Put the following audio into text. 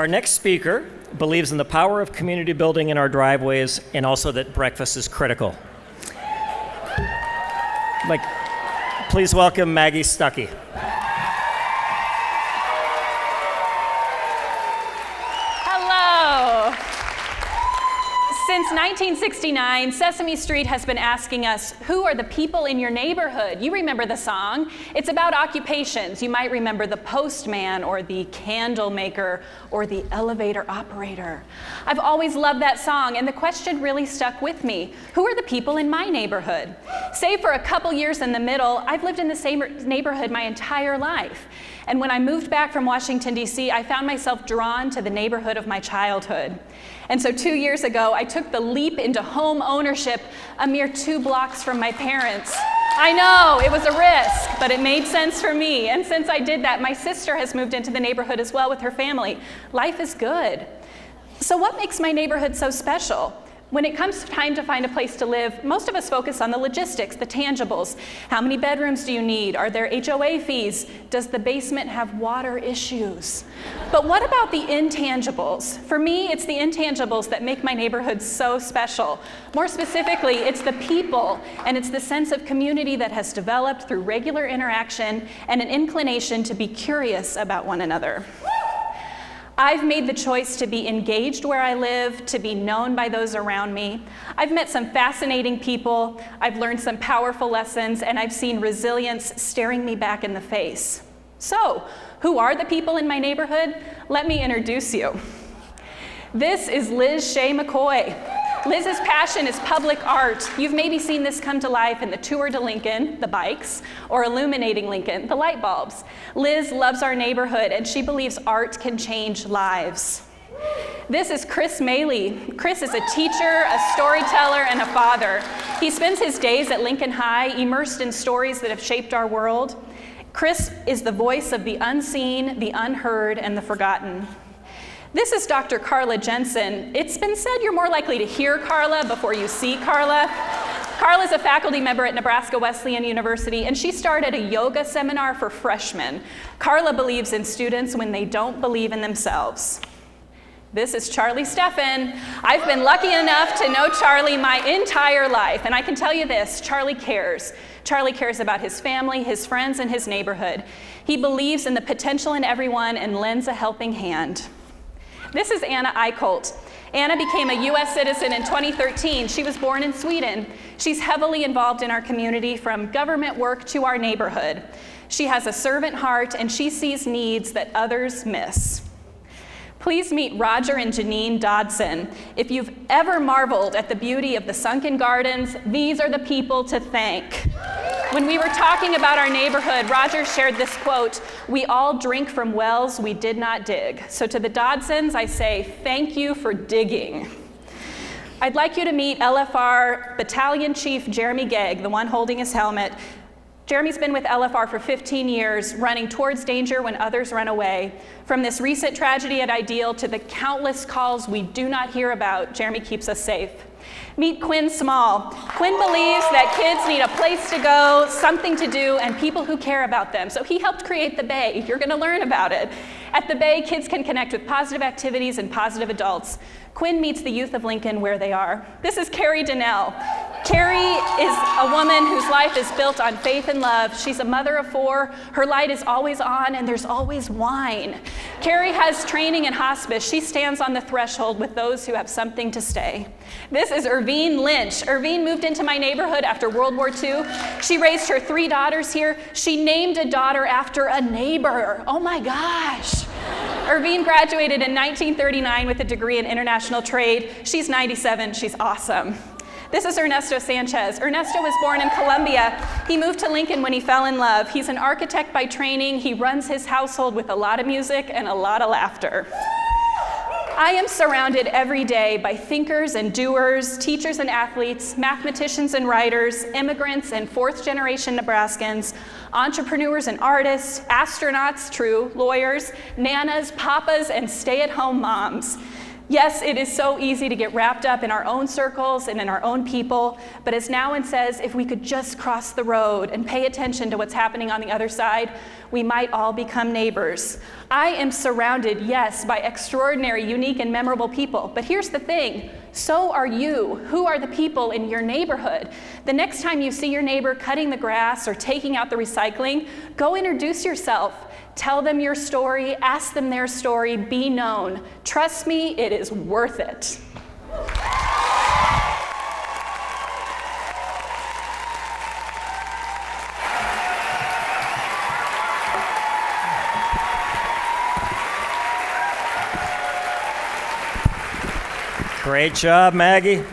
Our next speaker believes in the power of community building in our driveways and also that breakfast is critical. Please welcome Maggie Stuckey. Hello. Since 1969, Sesame Street has been asking us, who are the people in your neighborhood? You remember the song. It's about occupations. You might remember the postman or the candle maker or the elevator operator. I've always loved that song, and the question really stuck with me. Who are the people in my neighborhood? Save for a couple years in the middle, I've lived in the same neighborhood my entire life. And when I moved back from Washington, D.C., I found myself drawn to the neighborhood of my childhood. And so 2 years ago, I took the leap into home ownership a mere 2 blocks from my parents. I know, it was a risk, but it made sense for me. And since I did that, my sister has moved into the neighborhood as well with her family. Life is good. So what makes my neighborhood so special? When it comes time to find a place to live, most of us focus on the logistics, the tangibles. How many bedrooms do you need? Are there HOA fees? Does the basement have water issues? But what about the intangibles? For me, it's the intangibles that make my neighborhood so special. More specifically, it's the people, and it's the sense of community that has developed through regular interaction and an inclination to be curious about one another. I've made the choice to be engaged where I live, to be known by those around me. I've met some fascinating people, I've learned some powerful lessons, and I've seen resilience staring me back in the face. So, who are the people in my neighborhood? Let me introduce you. This is Shay Mccoy. Liz's passion is public art. You've maybe seen this come to life in the Tour de Lincoln, the bikes, or Illuminating Lincoln, the light bulbs. Liz loves our neighborhood, and she believes art can change lives. This is Chris Maley. Chris is a teacher, a storyteller, and a father. He spends his days at Lincoln High immersed in stories that have shaped our world. Chris is the voice of the unseen, the unheard, and the forgotten. This is Dr. Carla Jensen. It's been said you're more likely to hear Carla before you see Carla. Carla's a faculty member at Nebraska Wesleyan University, and she started a yoga seminar for freshmen. Carla believes in students when they don't believe in themselves. This is Charlie Steffen. I've been lucky enough to know Charlie my entire life, and I can tell you this, Charlie cares. Charlie cares about his family, his friends, and his neighborhood. He believes in the potential in everyone and lends a helping hand. This is Anna Eicholt. Anna became a U.S. citizen in 2013. She was born in Sweden. She's heavily involved in our community, from government work to our neighborhood. She has a servant heart, and she sees needs that others miss. Please meet Roger and Janine Dodson. If you've ever marveled at the beauty of the sunken gardens, these are the people to thank. When we were talking about our neighborhood, Roger shared this quote, "We all drink from wells we did not dig." So to the Dodsons, I say, thank you for digging. I'd like you to meet LFR Battalion Chief Jeremy Gegg, the one holding his helmet. Jeremy's been with LFR for 15 years, running towards danger when others run away. From this recent tragedy at Ideal to the countless calls we do not hear about, Jeremy keeps us safe. Meet Quinn Small. Quinn believes that kids need a place to go, something to do, and people who care about them. So he helped create the Bay. You're going to learn about it. At the Bay, kids can connect with positive activities and positive adults. Quinn meets the youth of Lincoln where they are. This is Carrie Donnell. Carrie is a woman whose life is built on faith and love. She's a mother of 4. Her light is always on, and there's always wine. Carrie has training in hospice. She stands on the threshold with those who have something to stay. This is Irvine Lynch. Irvine moved into my neighborhood after World War II. She raised her 3 daughters here. She named a daughter after a neighbor. Oh my gosh. Irvine graduated in 1939 with a degree in international trade. She's 97. She's awesome. This is Ernesto Sanchez. Ernesto was born in Colombia. He moved to Lincoln when he fell in love. He's an architect by training. He runs his household with a lot of music and a lot of laughter. I am surrounded every day by thinkers and doers, teachers and athletes, mathematicians and writers, immigrants and 4th-generation Nebraskans, entrepreneurs and artists, astronauts, true, lawyers, nanas, papas, and stay-at-home moms. Yes, it is so easy to get wrapped up in our own circles and in our own people, but as Nouwen says, if we could just cross the road and pay attention to what's happening on the other side, we might all become neighbors. I am surrounded, yes, by extraordinary, unique, and memorable people, but here's the thing, so are you. Who are the people in your neighborhood? The next time you see your neighbor cutting the grass or taking out the recycling, go introduce yourself. Tell them your story, ask them their story, be known. Trust me, it is worth it. Great job, Maggie.